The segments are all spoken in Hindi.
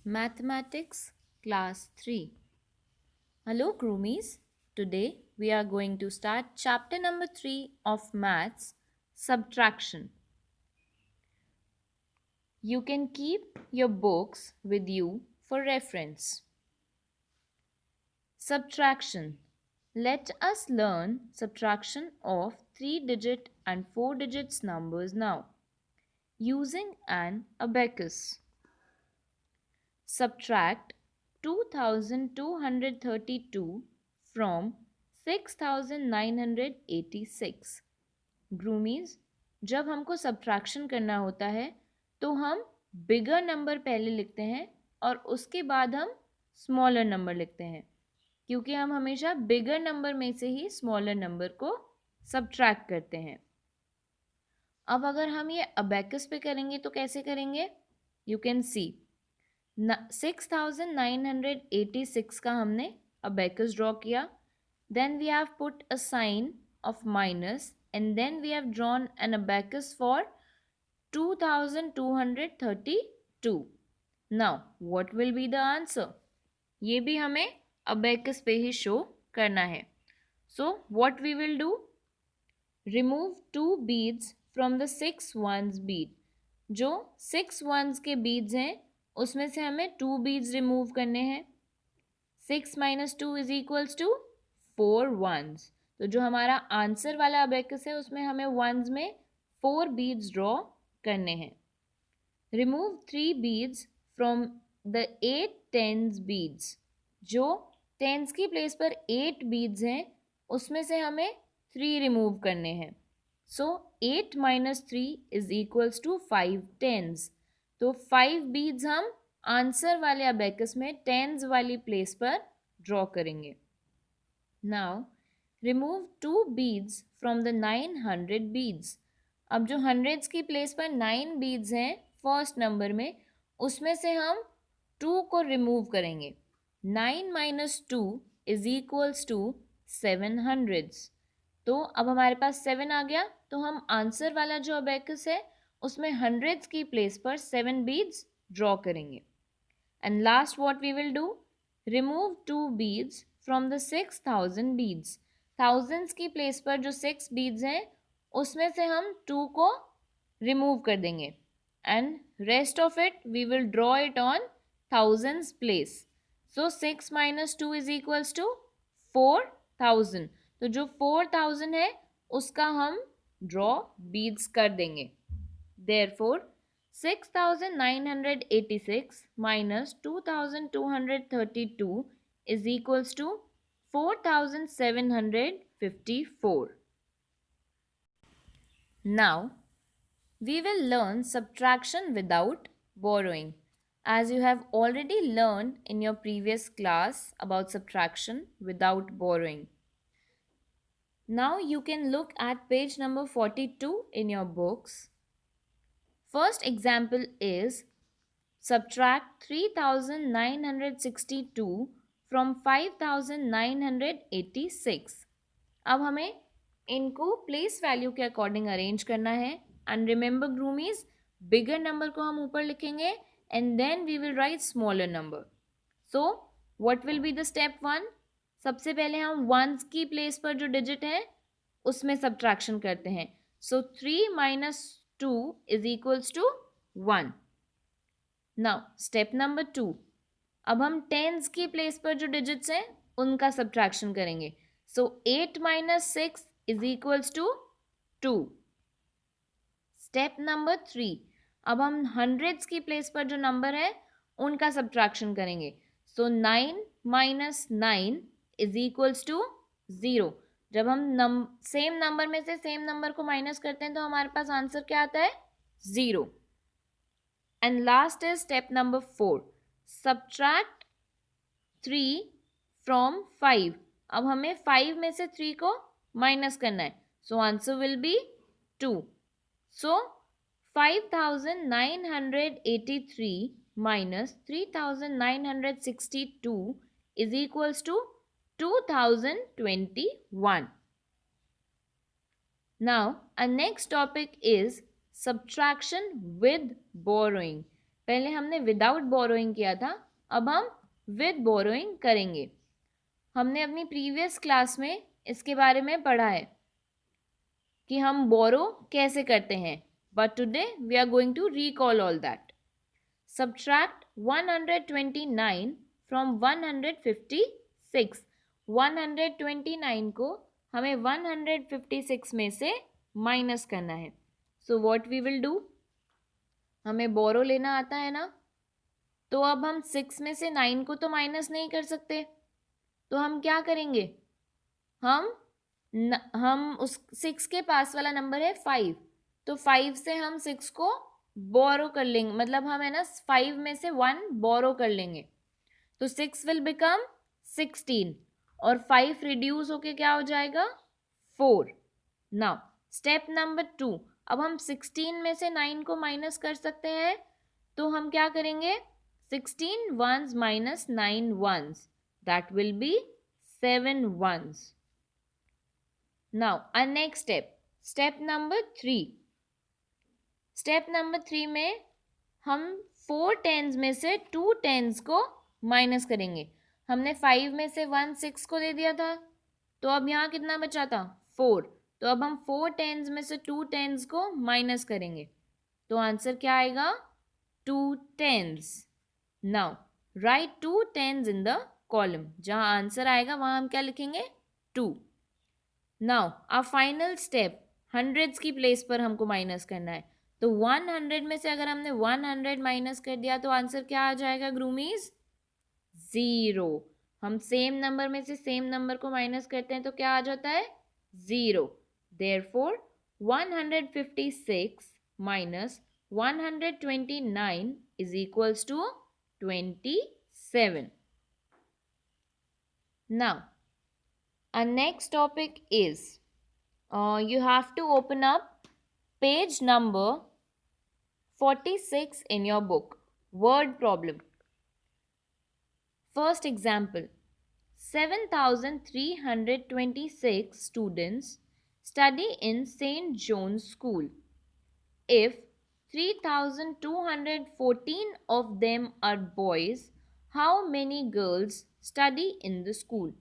Mathematics Class 3. Hello, Groomies. Today we are going to start chapter number 3 of Maths, Subtraction. You can keep your books with you for reference. Subtraction. Let us learn subtraction of 3-digit and 4-digit numbers now using an abacus. Subtract 2232 from 6986. ग्रूमीज, जब हमको सब्ट्रैक्शन करना होता है तो हम बिगर नंबर पहले लिखते हैं और उसके बाद हम स्मॉलर नंबर लिखते हैं, क्योंकि हम हमेशा बिगर नंबर में से ही स्मॉलर नंबर को सब्ट्रैक्ट करते हैं. अब अगर हम ये अबैकस पे करेंगे तो कैसे करेंगे? यू कैन सी 6986 का हमने abacus ड्रॉ किया. Then we have put a sign of minus and then we have drawn an abacus for 2232. Now what will be the answer? ये भी हमें abacus पे ही शो करना है. So what we will do? Remove 2 beads from the 6 ones bead. जो 6 ones के beads हैं उसमें से हमें 2 बीड्स रिमूव करने हैं. 6 minus 2 is equals to 4 ones. तो जो हमारा आंसर वाला अबैकस है उसमें हमें वंस में 4 बीड्स ड्रॉ करने हैं. Remove 3 beads from the 8 tens beads. जो टेंस की प्लेस पर 8 बीड्स हैं उसमें से हमें 3 रिमूव करने हैं. So 8 minus 3 is equals to 5 tens. तो 5 बीड्स हम आंसर वाले अबैकस में टेंस वाली प्लेस पर ड्रॉ करेंगे. Now remove 2 beads from the 900 beads. अब जो हंड्रेड्स की प्लेस पर 9 बीड्स हैं फर्स्ट नंबर में, उसमें से हम 2 को रिमूव करेंगे. 9 minus 2 is equals to 7 hundreds. तो अब हमारे पास 7 आ गया. तो हम आंसर वाला जो अबैकस है उसमें हंड्रेड्स की प्लेस पर 7 बीड्स ड्रॉ करेंगे. And last what we will do? Remove 2 beads from the 6000 beads. Thousands की प्लेस पर जो 6 बीड्स हैं उसमें से हम 2 को रिमूव कर देंगे. And rest of it we will draw it on thousands place. So 6 minus 2 is equals to 4000. तो जो 4000 है उसका हम ड्रॉ बीड्स कर देंगे. Therefore, 6986 minus 2232 is equals to 4754. Now, we will learn subtraction without borrowing. As you have already learned in your previous class about subtraction without borrowing. Now you can look at page number 42 in your books. First example is subtract 3962 from 5986. अब हमें इनको प्लेस वैल्यू के अकॉर्डिंग अरेंज करना है. एंड रिमेंबर ग्रूमीज, बिगर नंबर को हम ऊपर लिखेंगे and then we will write smaller number. So what will be the step 1? सबसे पहले हम वंस की प्लेस पर जो डिजिट है उसमें सब्ट्रैक्शन करते हैं. सो 3 minus 2 is equals to 1. Now step number 2. अब हम टेंस की प्लेस पर जो डिजिट्स हैं उनका सब्ट्रैक्शन करेंगे. So 8 minus 6 is equals to 2. Step number 3. अब हम हंड्रेड्स की प्लेस पर जो नंबर है उनका सब्ट्रैक्शन करेंगे. So 9 minus 9 is equals to 0. जब हम सेम नंबर में से सेम नंबर को माइनस करते हैं तो हमारे पास आंसर क्या आता है? 0. And last is step number 4. Subtract 3 from 5. अब हमें 5 में से 3 को माइनस करना है. So answer will be 2. So 5983 minus 3962 is equals to 2021. Now, our next topic is subtraction with borrowing. पहले हमने विदाउट बोरोइंग किया था, अब हम विद बोरोइंग करेंगे। हमने अपनी प्रीवियस क्लास में इसके बारे में पढ़ा है कि हम बोरो कैसे करते हैं, but today we are going to recall all that. Subtract 129 from 156। 129 को हमें 156 में से माइनस करना है। So what we will do, हमें बोरो लेना आता है ना, तो अब हम 6 में से 9 को तो माइनस नहीं कर सकते, तो हम क्या करेंगे, हम उस 6 के पास वाला नंबर है 5, तो 5 से हम 6 को बोरो कर लेंगे, मतलब हम है ना 5 में से 1 बोरो कर लेंगे, तो 6 विल बिकम 16 और 5 रिड्यूस होके क्या हो जाएगा 4। नाउ स्टेप नंबर 2, अब हम 16 में से 9 को माइनस कर सकते हैं, तो हम क्या करेंगे, 16 ones minus 9 ones, that will be 7 ones. Now our next step, step number 3. Step number 3 में हम 4 टेंस में से 2 टेंस को माइनस करेंगे। हमने 5 में से 1 6 को दे दिया था, तो अब यहाँ कितना बचा था 4, तो अब हम 4 टेंस में से 2 टेंस को माइनस करेंगे, तो आंसर क्या आएगा 2 tens. Now write 2 tens in the column, जहाँ आंसर आएगा वहाँ हम क्या लिखेंगे 2। Now our final step, hundreds की प्लेस पर हमको माइनस करना है, तो 100 में से अगर हमने 100 माइनस कर दिया तो आंसर क्या आ जाएगा ग्रूमीज 0। हम सेम नंबर में से सेम नंबर को माइनस करते हैं तो क्या आ जाता है 0। Therefore 156 minus 129 is equals to 27. Now our next topic is you have to open up page number 46 in your book, word problem. First example, 7,326 students study in St. John's School. If 3,214 of them are boys, how many girls study in the school?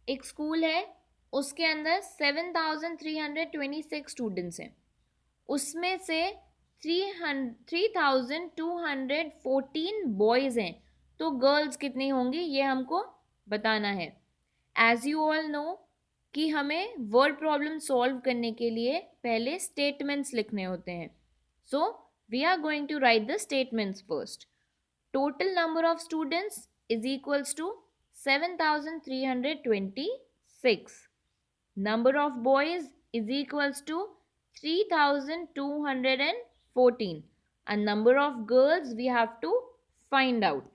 एक स्कूल है, उसके अंदर 7,326 स्टूडेंट्स हैं, उसमें से 3,214 बॉयज़ हैं, तो गर्ल्स कितनी होंगी ये हमको बताना है। एज यू ऑल नो कि हमें वर्ड प्रॉब्लम सॉल्व करने के लिए पहले स्टेटमेंट्स लिखने होते हैं, so we are going to write the statements first. Total number of students is equals to 7,326. Number of boys is equals to 3,214, and number of girls we have to find out.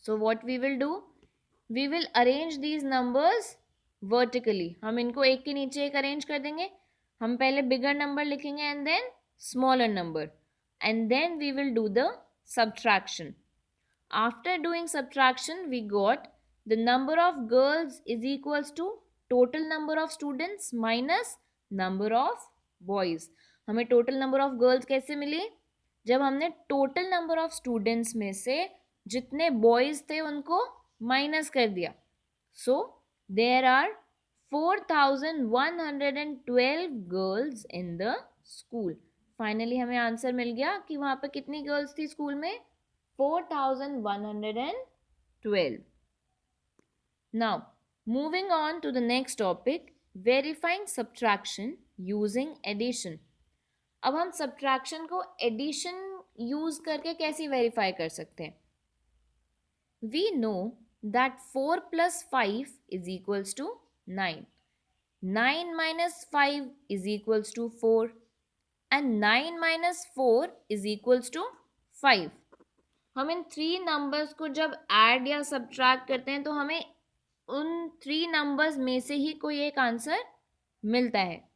So what we will do, we will arrange these numbers vertically. हम इनको एक के नीचे एक अरेंज कर देंगे। हम पहले बिगर नंबर लिखेंगे and then smaller number, and then we will do the subtraction. After doing subtraction, we got the number of girls is equals to total number of students minus number of boys. हमें total number of girls कैसे मिली, जब हमने total number of students में से जितने boys थे उनको माइनस कर दिया. So there are 4,112 girls in the school. Finally हमें आंसर मिल गया कि वहाँ पर कितनी गर्ल्स थी स्कूल में 4,112. Now, moving on to the next topic, verifying subtraction using addition. अब हम subtraction को addition use करके कैसे verify कर सकते हैं? We know that 4 plus 5 is equals to 9. 9 minus 5 is equals to 4. And 9 minus 4 is equals to 5. हम इन 3 नंबर्स को जब ऐड या सब्ट्रैक्ट करते हैं तो हमें उन 3 नंबर्स में से ही कोई एक आंसर मिलता है.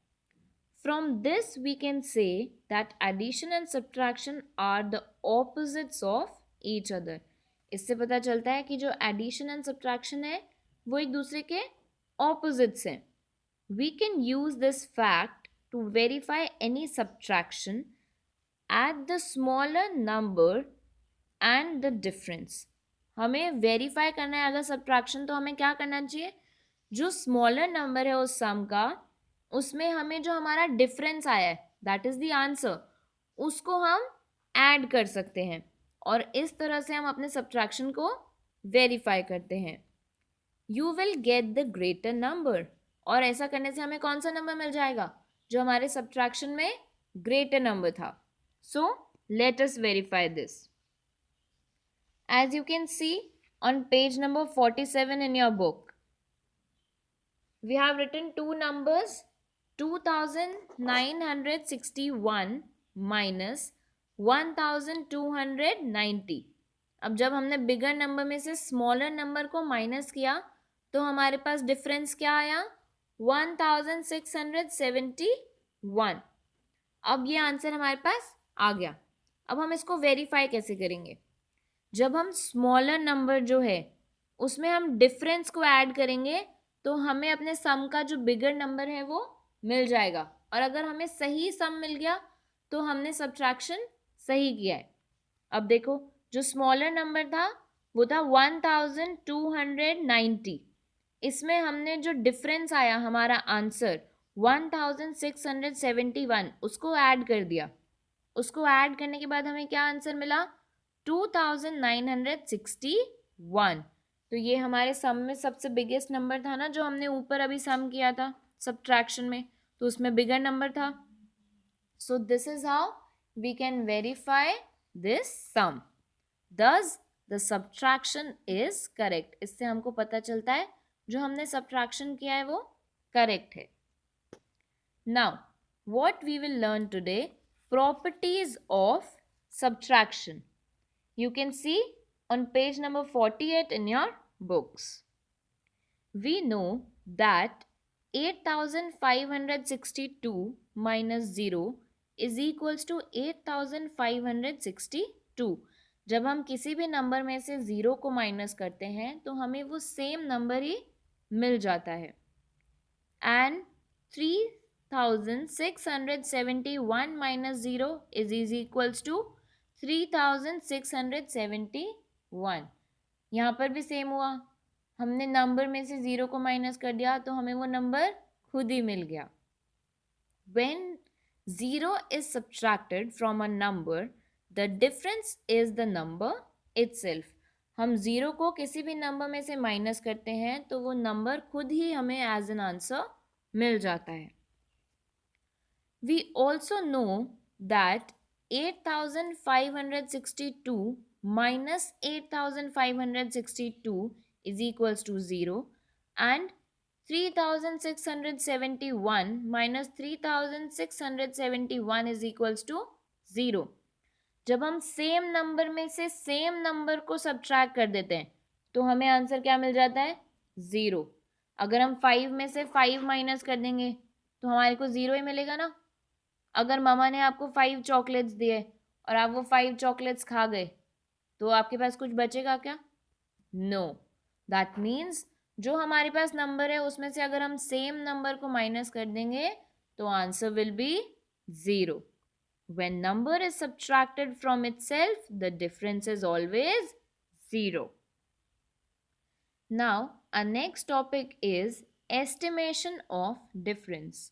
From this we can say that addition and subtraction are the opposites of each other. इससे पता चलता है कि जो एडिशन एंड सब्ट्रैक्शन है वो एक दूसरे के ऑपोजिट्स हैं. We can use this fact to verify any subtraction add the smaller number and the difference. हमें वेरीफाई करना है अगर सब्ट्रैक्शन, तो हमें क्या करना चाहिए, जो स्मॉलर नंबर है उस सम का, उसमें हमें जो हमारा डिफरेंस आया है दैट इज द आंसर, उसको हम ऐड कर सकते हैं और इस तरह से हम अपने सब्ट्रैक्शन को वेरीफाई करते हैं। You will get the greater number, और ऐसा करने से हमें कौन सा नंबर मिल जाएगा, जो हमारे सब्ट्रैक्शन में ग्रेटर नंबर था। So let us verify this. As you can see on page number 47 in your book, we have written two numbers, 2961 minus 1290। अब जब हमने बिगर नंबर में से स्मॉलर नंबर को माइनस किया तो हमारे पास डिफरेंस क्या आया, 1671। अब ये आंसर हमारे पास आ गया। अब हम इसको वेरीफाई कैसे करेंगे, जब हम स्मॉलर नंबर जो है उसमें हम डिफरेंस को ऐड करेंगे तो हमें अपने सम का जो बिगर नंबर है वो मिल जाएगा, और अगर हमें सही सम मिल गया तो हमने सब्ट्रैक्शन सही किया है। अब देखो, जो स्मॉलर नंबर था वो था 1290, इसमें हमने जो डिफरेंस आया हमारा आंसर 1671, उसको ऐड कर दिया। उसको ऐड करने के बाद हमें क्या आंसर मिला, 2961। तो ये हमारे सम में सबसे बिगेस्ट नंबर था ना, जो हमने ऊपर अभी सम किया था सब्ट्रैक्शन में, तो उसमें बिगर नंबर था। So this is how we can verify this sum. Thus the subtraction is correct. इससे हमको पता चलता है जो हमने सब्ट्रैक्शन किया है वो करेक्ट है। Now what we will learn today, properties of subtraction. You can see on page number 48 in your books. We know that 8562 minus 0 is equals to 8562। जब हम किसी भी नंबर में से 0 को माइनस करते हैं तो हमें वो सेम नंबर ही मिल जाता है। And 3671 minus 0 is equals to 3671। यहाँ पर भी सेम हुआ, हमने नंबर में से 0 को माइनस कर दिया तो हमें वो नंबर खुद ही मिल गया। When 0 is subtracted from a number, the difference is the number itself। हम 0 को किसी भी नंबर में से माइनस करते हैं तो वो नंबर खुद ही हमें एज एन आंसर मिल जाता है। We also know that 8562 minus 8562 is equals to 0 and 3671 minus 3671 is equals to 0। जब हम सेम नंबर में से सेम नंबर को सब्ट्रैक्ट कर देते हैं तो हमें आंसर क्या मिल जाता है, 0। अगर हम 5 में से 5 माइनस कर देंगे तो हमारे को 0 ही मिलेगा ना। अगर मामा ने आपको 5 चॉकलेट्स दिए और आप वो 5 चॉकलेट्स खा गए तो आपके पास कुछ बचेगा क्या, नो। दैट मीन्स जो हमारे पास नंबर है उसमें से अगर हम सेम नंबर को माइनस कर देंगे तो answer will B 0। When number is subtracted from itself, the difference is always 0. Now, our next topic is estimation of difference.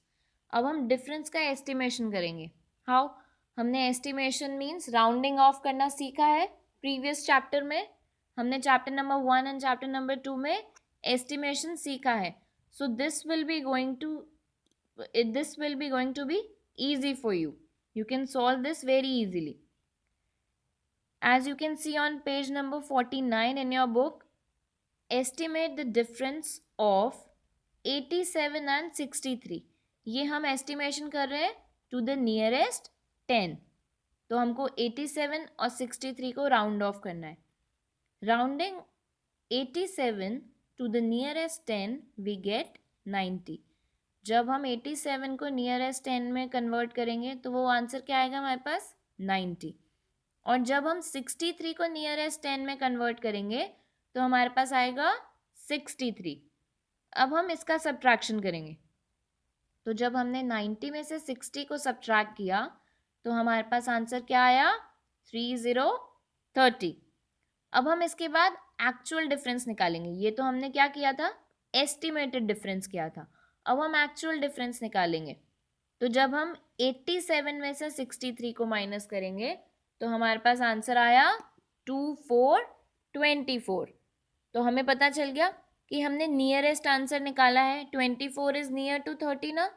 अब हम डिफरेंस का एस्टिमेशन करेंगे। हाउ, हमने एस्टिमेशन मीन्स राउंडिंग ऑफ करना सीखा है प्रीवियस चैप्टर में। हमने chapter number 1 and chapter number 2 में एस्टिमेशन सीखा है। So this will be going to be easy for you. You can solve this very easily. As you can see on page number 49 in your book, estimate the difference of 87 and 63। ये हम estimation कर रहे हैं to the nearest 10। तो हमको 87 और 63 को राउंड ऑफ करना है। Rounding 87 to the nearest 10 we get 90। जब हम 87 को नियरेस्ट 10 में कन्वर्ट करेंगे तो वो आंसर क्या आएगा हमारे पास, 90। और जब हम 63 को नियरेस्ट 10 में कन्वर्ट करेंगे तो हमारे पास आएगा 63। अब हम इसका सब्ट्रैक्शन करेंगे। तो जब हमने 90 में से 60 को सब्ट्रैक्ट किया तो हमारे पास आंसर क्या आया 3030। अब हम इसके बाद एक्चुअल डिफरेंस निकालेंगे। ये तो हमने क्या किया था, एस्टिमेटेड डिफरेंस किया था। अब हम एक्चुअल डिफरेंस निकालेंगे। तो जब हम 87 में से 63 को माइनस करेंगे तो हमारे पास आंसर आया 2424। तो हमें पता चल गया कि हमने नियरेस्ट आंसर निकाला है। 24 इज नियर टू 30 ना,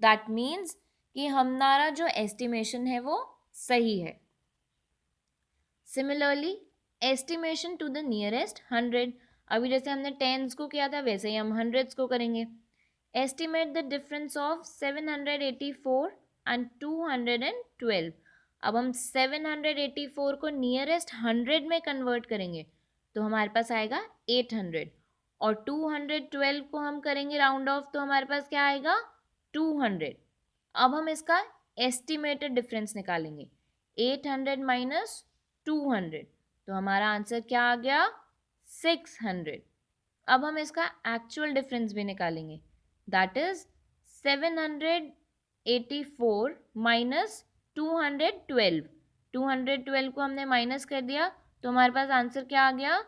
दैट मीन्स कि हमारा जो एस्टिमेशन है वो सही है। Similarly estimation to the nearest 100, अभी जैसे हमने टेंस को किया था वैसे ही हम हंड्रेड्स को करेंगे। Estimate the difference of 784 and 212। अब हम 784 को नियरेस्ट 100 में कन्वर्ट करेंगे तो हमारे पास आएगा 800, और 212 को हम करेंगे राउंड ऑफ तो हमारे पास क्या आएगा 200। अब हम इसका एस्टिमेटेड डिफरेंस निकालेंगे, 800 माइनस 200, तो हमारा आंसर क्या आ गया 600। अब हम इसका एक्चुअल डिफरेंस भी निकालेंगे, दैट इज 784 माइनस 212। 212 को हमने माइनस कर दिया तो हमारे पास आंसर क्या आ गया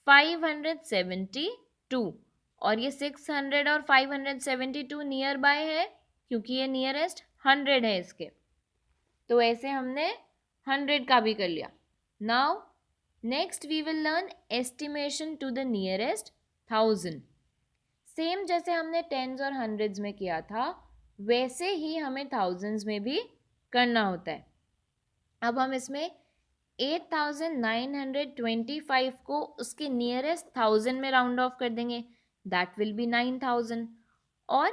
572। और ये 600 और 572 नियर बाय है क्योंकि ये नियरेस्ट 100 है इसके। तो ऐसे हमने 100 का भी कर लिया। Now next we will learn estimation to the nearest 1000। Same जैसे हमने टेंस और हंड्रेड्स में किया था वैसे ही हमें थाउजेंड्स में भी करना होता है। अब हम इसमें 8925 को उसके नियरेस्ट 1000 में राउंड ऑफ कर देंगे, दैट विल बी 9000। और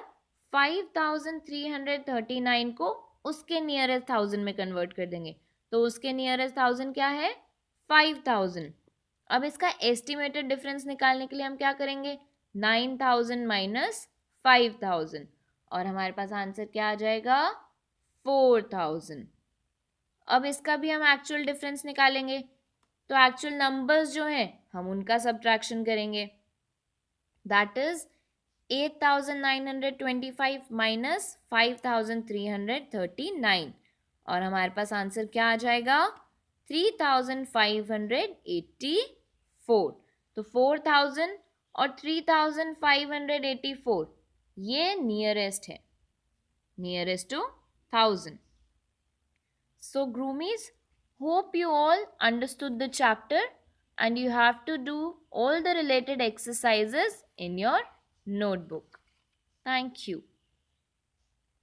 5339 को उसके नियरेस्ट 1000 में कन्वर्ट कर देंगे तो उसके नियरेस्ट 1000 क्या है 5000। अब इसका एस्टिमेटेड डिफरेंस निकालने के लिए हम क्या करेंगे 9000 माइनस 5000 और हमारे पास आंसर क्या आ जाएगा 4000। अब इसका भी हम एक्चुअल डिफरेंस निकालेंगे तो एक्चुअल नंबर्स जो हैं हम उनका सब्ट्रैक्शन करेंगे, दैट इज 8925 माइनस 5339 और हमारे पास आंसर क्या आ जाएगा 3584। तो 4000 और 3584 ये नियरेस्ट है, nearest to 1000। So groomies, hope you all understood the chapter and you have to do all the related exercises in your notebook. Thank you.